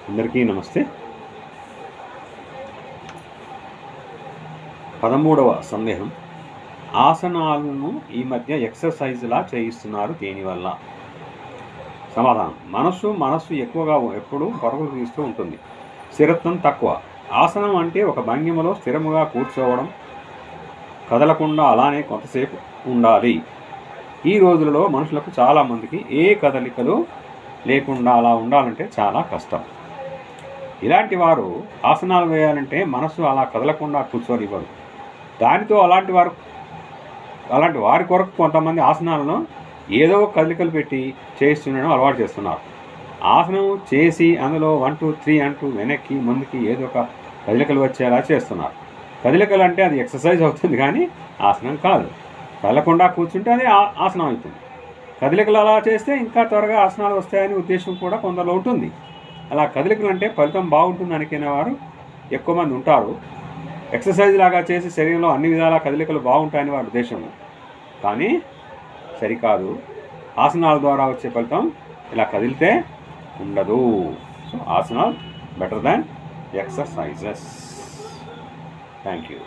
అందరికీ నమస్తే. 13వ సందేహం. ఆసనాలను ఈ మధ్య ఎక్సర్సైజ్లా చేయిస్తున్నారు, దేనివల్ల? సమాధానం. మనస్సు ఎక్కువగా ఎప్పుడు పరుగులు తీస్తూ ఉంటుంది. స్థిరత్వం తక్కువ. ఆసనం అంటే ఒక భంగిమలో స్థిరముగా కూర్చోవడం, కదలకుండా అలానే కొంతసేపు ఉండాలి. ఈ రోజులలో మనుషులకు చాలామందికి ఏ కదలికలు లేకుండా అలా ఉండాలంటే చాలా కష్టం. ఇలాంటి వారు ఆసనాలు వేయాలంటే మనస్సు అలా కదలకుండా కూర్చోనివ్వరు. దానితో అలాంటి వారి కొరకు కొంతమంది ఆసనాలను ఏదో కదలికలు పెట్టి చేస్తుండడం అలవాటు చేస్తున్నారు. ఆసనం చేసి అందులో 1 2 3 అంటూ వెనక్కి ముందుకి ఏదో ఒక కదలికలు వచ్చేలా చేస్తున్నారు. కదలికలు అంటే అది ఎక్సర్సైజ్ అవుతుంది, కానీ ఆసనం కాదు. కదలకుండా కూర్చుంటే అది ఆసనం అవుతుంది. కదలికలు అలా చేస్తే ఇంకా త్వరగా ఆసనాలు వస్తాయనే ఉద్దేశం కూడా కొందరిలో ఉంటుంది. అలా కదలికలు అంటే ఫలితం బాగుంటుంది అనుకునే వారు ఎక్కువ మంది ఉంటారు. ఎక్సర్సైజ్ లాగా చేసి శరీరంలో అన్ని విధాల కదలికలు బాగుంటాయని వారి ఉద్దేశం. కానీ సరికాదు. ఆసనాల ద్వారా వచ్చే ఫలితం ఇలా కదిలితే ఉండదు. సో ఆసనాలు better than exercises. Thank you.